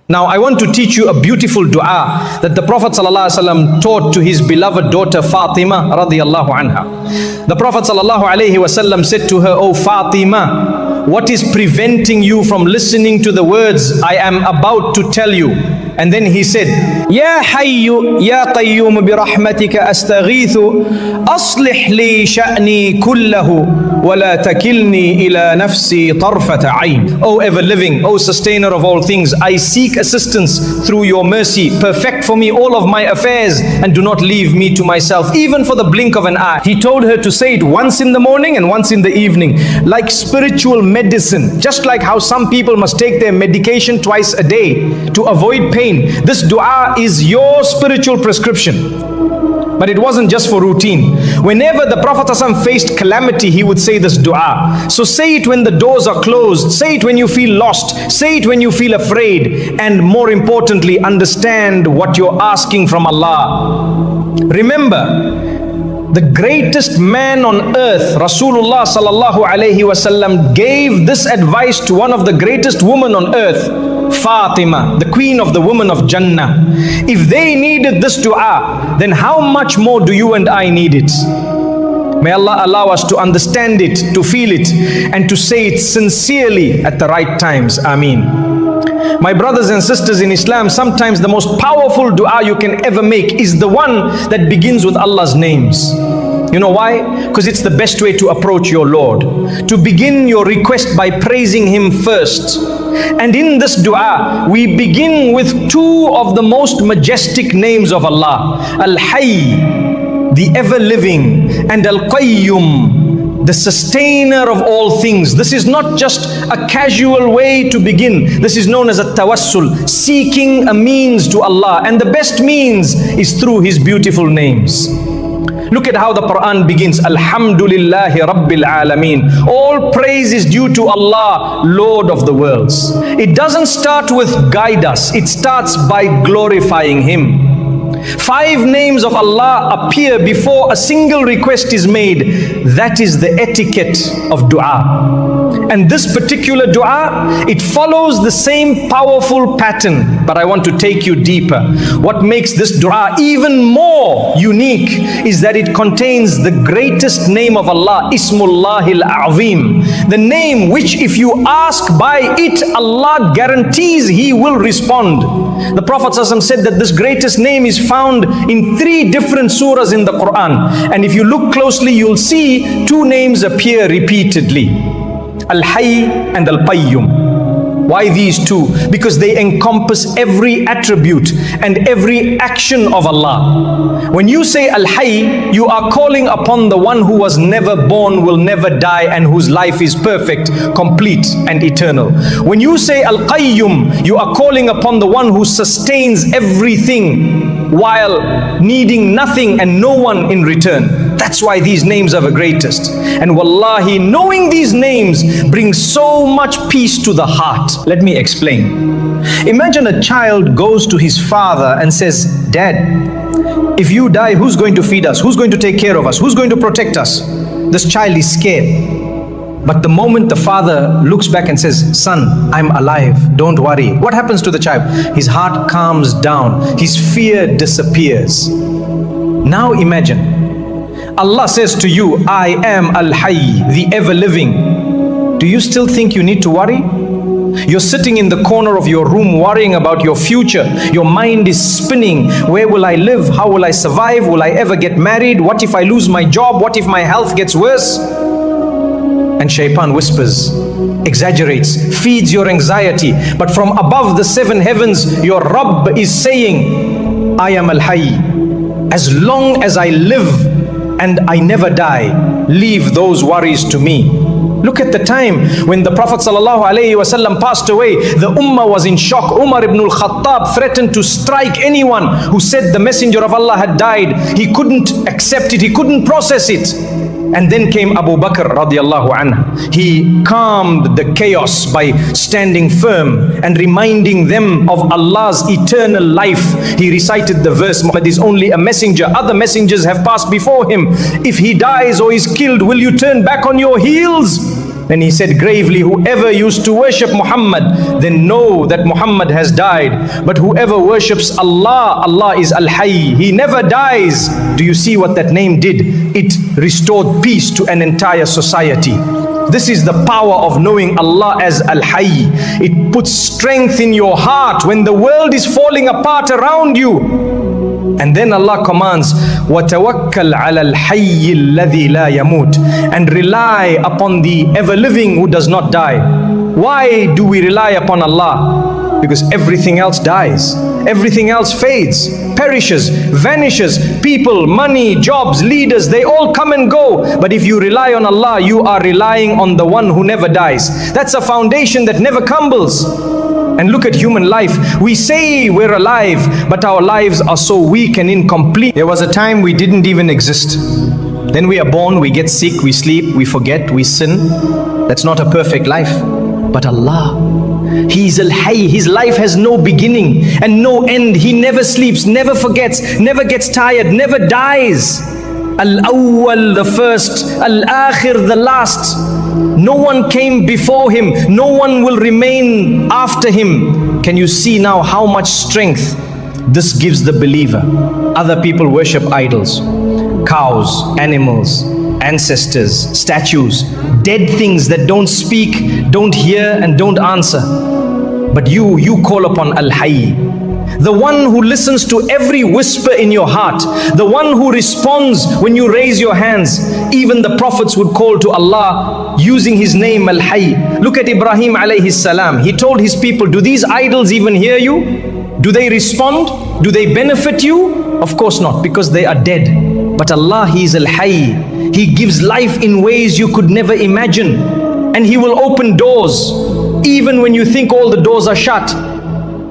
Now I want to teach you a beautiful dua that the Prophet ﷺ taught to his beloved daughter Fatima radiallahu anha. The Prophet ﷺ said to her, "O Fatima, what is preventing you from listening to the words I am about to tell you?" And then he said, "Ya Hayyu Ya Qayyum bi rahmatika astaghithu aslih li sha'ni kullahu wa la takilni ila nafsi tarfata ayn." O ever living, O sustainer of all things, I seek assistance through your mercy. Perfect for me all of my affairs and do not leave me to myself, even for the blink of an eye. He told her to say it once in the morning and once in the evening, like spiritual medicine. Just like how some people must take their medication twice a day to avoid pain, this dua is your spiritual prescription. But it wasn't just for routine. Whenever the Prophet ﷺ faced calamity, he would say this dua. So say it when the doors are closed, say it when you feel lost, say it when you feel afraid, and more importantly, understand what you're asking from Allah. Remember, the greatest man on earth, Rasulullah sallallahu alaihi wasallam, gave this advice to one of the greatest women on earth, Fatima, the queen of the women of Jannah. If they needed this dua, then how much more do you and I need it? May Allah allow us to understand it, to feel it, and to say it sincerely at the right times. Ameen. My brothers and sisters in Islam, sometimes the most powerful dua you can ever make is the one that begins with Allah's names. You know why? Because it's the best way to approach your Lord. To begin your request by praising Him first. And in this dua, we begin with two of the most majestic names of Allah. Al-Hayy, the ever-living, and Al-Qayyum, the sustainer of all things. This is not just a casual way to begin. This is known as a tawassul, seeking a means to Allah. And the best means is through His beautiful names. Look at how the Quran begins. Alhamdulillahi Rabbil Alameen. All praise is due to Allah, Lord of the worlds. It doesn't start with guide us. It starts by glorifying Him. 5 names of Allah appear before a single request is made. That is the etiquette of dua. And this particular dua, it follows the same powerful pattern. But I want to take you deeper. What makes this dua even more unique is that it contains the greatest name of Allah, Ismullahil Azim. The name which if you ask by it, Allah guarantees He will respond. The Prophet ﷺ said that this greatest name is found in 3 different surahs in the Quran. And if you look closely, you'll see 2 names appear repeatedly. Al-Hayy and Al-Qayyum. Why these 2? Because they encompass every attribute and every action of Allah. When you say Al-Hayy, you are calling upon the one who was never born, will never die, and whose life is perfect, complete, and eternal. When you say Al-Qayyum, you are calling upon the one who sustains everything while needing nothing and no one in return. That's why these names are the greatest. And wallahi, knowing these names brings so much peace to the heart. Let me explain. Imagine a child goes to his father and says, "Dad, if you die, who's going to feed us? Who's going to take care of us? Who's going to protect us?" This child is scared. But the moment the father looks back and says, "Son, I'm alive, don't worry," what happens to the child? His heart calms down, his fear disappears. Now imagine, Allah says to you, "I am Al-Hayy, the ever-living." Do you still think you need to worry? You're sitting in the corner of your room worrying about your future. Your mind is spinning. Where will I live? How will I survive? Will I ever get married? What if I lose my job? What if my health gets worse? And shaitan whispers, exaggerates, feeds your anxiety. But from above the 7 heavens, your Rabb is saying, "I am Al-Hayy. As long as I live and I never die, leave those worries to me." Look at the time when the Prophet ﷺ passed away. The Ummah was in shock. Umar ibn al-Khattab threatened to strike anyone who said the Messenger of Allah had died. He couldn't accept it. He couldn't process it. And then came Abu Bakr radiallahu anhu. He calmed the chaos by standing firm and reminding them of Allah's eternal life. He recited the verse, "Muhammad is only a messenger. Other messengers have passed before him. If he dies or is killed, will you turn back on your heels?" And he said gravely, whoever used to worship Muhammad, then know that Muhammad has died. But whoever worships Allah, Allah is Al-Hayy. He never dies. Do you see what that name did? It restored peace to an entire society. This is the power of knowing Allah as Al-Hayy. It puts strength in your heart when the world is falling apart around you. And then Allah commands, وَتَوَكَّلْ عَلَى الْحَيِّ الَّذِي لَا يَمُوتُ, and rely upon the ever-living who does not die. Why do we rely upon Allah? Because everything else dies. Everything else fades, perishes, vanishes. People, money, jobs, leaders, they all come and go. But if you rely on Allah, you are relying on the one who never dies. That's a foundation that never crumbles. And look at human life. We say we're alive, but our lives are so weak and incomplete. There was a time we didn't even exist. Then we are born, we get sick, we sleep, we forget, we sin. That's not a perfect life. But Allah, He is Al-Hayy. His life has no beginning and no end. He never sleeps, never forgets, never gets tired, never dies. Al-Awwal, the first, Al-Akhir, the last. No one came before Him. No one will remain after Him. Can you see now how much strength this gives the believer? Other people worship idols, cows, animals, ancestors, statues, dead things that don't speak, don't hear, and don't answer. But you call upon Al-Hayy, the one who listens to every whisper in your heart, the one who responds when you raise your hands. Even the prophets would call to Allah using His name Al-Hayy. Look at Ibrahim alayhi salam. He told his people, do these idols even hear you? Do they respond? Do they benefit you? Of course not, because they are dead. But Allah, He is Al-Hayy. He gives life in ways you could never imagine. And He will open doors even when you think all the doors are shut.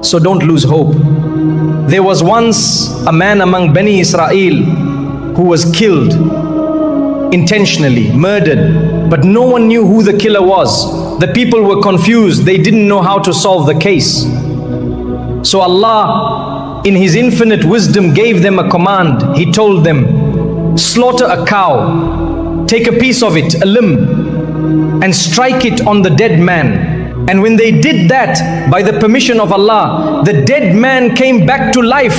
So don't lose hope. There was once a man among Bani Israel who was killed intentionally, murdered, but no one knew who the killer was. The people were confused. They didn't know how to solve the case. So Allah, in His infinite wisdom, gave them a command. He told them, slaughter a cow, take a piece of it, a limb, and strike it on the dead man. And when they did that, by the permission of Allah, the dead man came back to life.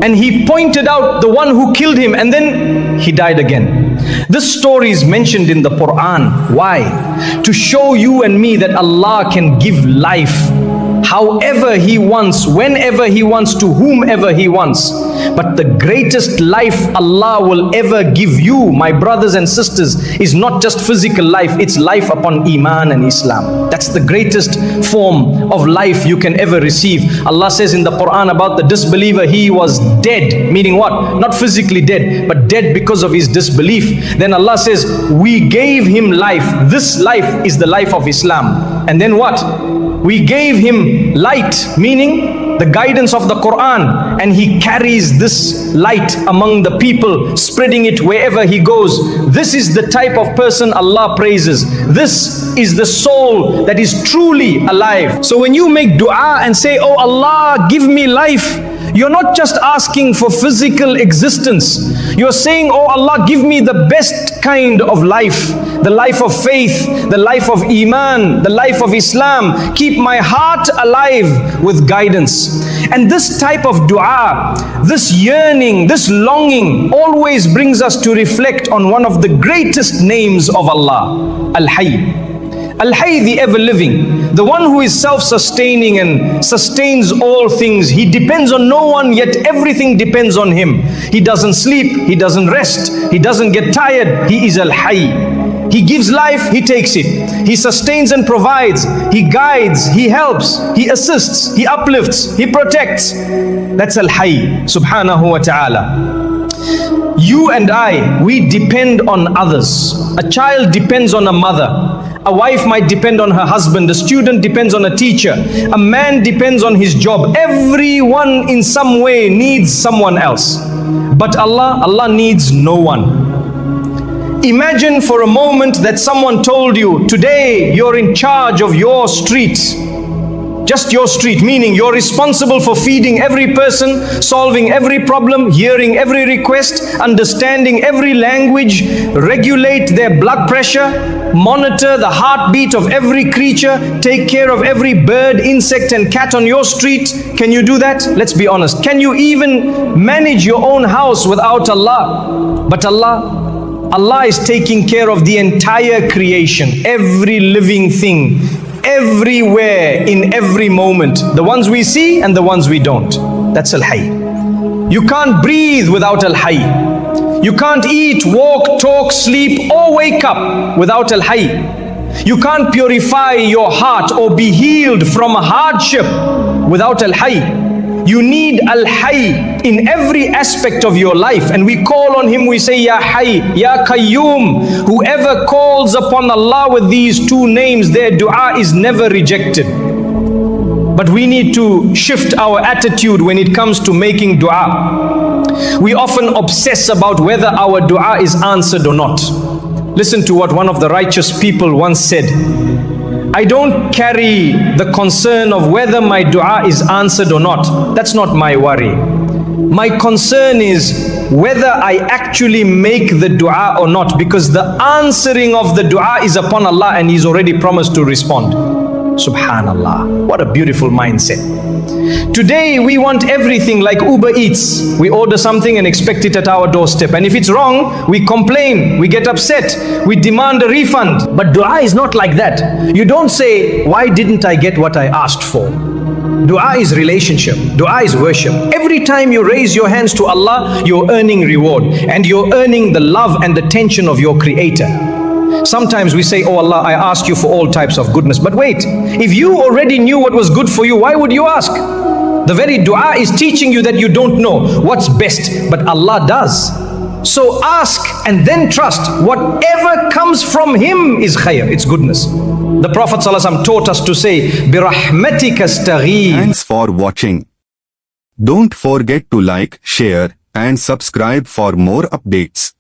And He pointed out the one who killed him, and then he died again. This story is mentioned in the Quran. Why? To show you and me that Allah can give life however He wants, whenever He wants, to whomever He wants. But the greatest life Allah will ever give you, my brothers and sisters, is not just physical life, it's life upon Iman and Islam. That's the greatest form of life you can ever receive. Allah says in the Quran about the disbeliever, he was dead, meaning what? Not physically dead, but dead because of his disbelief. Then Allah says, we gave him life. This life is the life of Islam. And then what? We gave him light, meaning the guidance of the Quran, and he carries this light among the people, spreading it wherever he goes. This is the type of person Allah praises. This is the soul that is truly alive. So when you make dua and say, oh Allah, give me life, you're not just asking for physical existence. You're saying, oh Allah, give me the best kind of life, the life of faith, the life of Iman, the life of Islam. Keep my heart alive with guidance. And this type of dua, this yearning, this longing always brings us to reflect on one of the greatest names of Allah, Al-Hayy. Al-Hayy, the ever-living, the one who is self-sustaining and sustains all things. He depends on no one, yet everything depends on Him. He doesn't sleep, He doesn't rest, He doesn't get tired. He is Al-Hayy. He gives life, He takes it. He sustains and provides. He guides, He helps, He assists, He uplifts, He protects. That's Al-Hayy, subhanahu wa ta'ala. You and I, we depend on others. A child depends on a mother. A wife might depend on her husband. A student depends on a teacher. A man depends on his job. Everyone in some way needs someone else. But Allah needs no one. Imagine for a moment that someone told you, today you're in charge of your street. Just your street, meaning you're responsible for feeding every person, solving every problem, hearing every request, understanding every language, regulate their blood pressure, monitor the heartbeat of every creature, take care of every bird, insect and cat on your street. Can you do that? Let's be honest. Can you even manage your own house without Allah? But Allah is taking care of the entire creation, every living thing, everywhere, in every moment, the ones we see and the ones we don't. That's Al-Hayy. You can't breathe without Al-Hayy. You can't eat, walk, talk, sleep or wake up without Al-Hayy. You can't purify your heart or be healed from a hardship without Al-Hayy. You need Al-Hayy in every aspect of your life, and we call on Him, we say Ya Hayy, Ya Qayyum. Whoever calls upon Allah with these two names, their dua is never rejected. But we need to shift our attitude when it comes to making dua. We often obsess about whether our dua is answered or not. Listen to what one of the righteous people once said: I don't carry the concern of whether my dua is answered or not. That's not my worry. My concern is whether I actually make the dua or not, because the answering of the dua is upon Allah and He's already promised to respond. Subhanallah. What a beautiful mindset. Today we want everything like Uber Eats. We order something and expect it at our doorstep. And if it's wrong, we complain, we get upset, we demand a refund. But dua is not like that. You don't say, why didn't I get what I asked for? Dua is relationship. Dua is worship. Every time you raise your hands to Allah, you're earning reward. And you're earning the love and the attention of your Creator. Sometimes we say, oh Allah, I ask you for all types of goodness. But wait, if you already knew what was good for you, why would you ask? The very dua is teaching you that you don't know what's best, but Allah does. So ask and then trust. Whatever comes from Him is khair, it's goodness. The Prophet ﷺ taught us to say, بِرَحْمَتِكَ اسْتَغِيثُ. Thanks for watching. Don't forget to like, share and subscribe for more updates.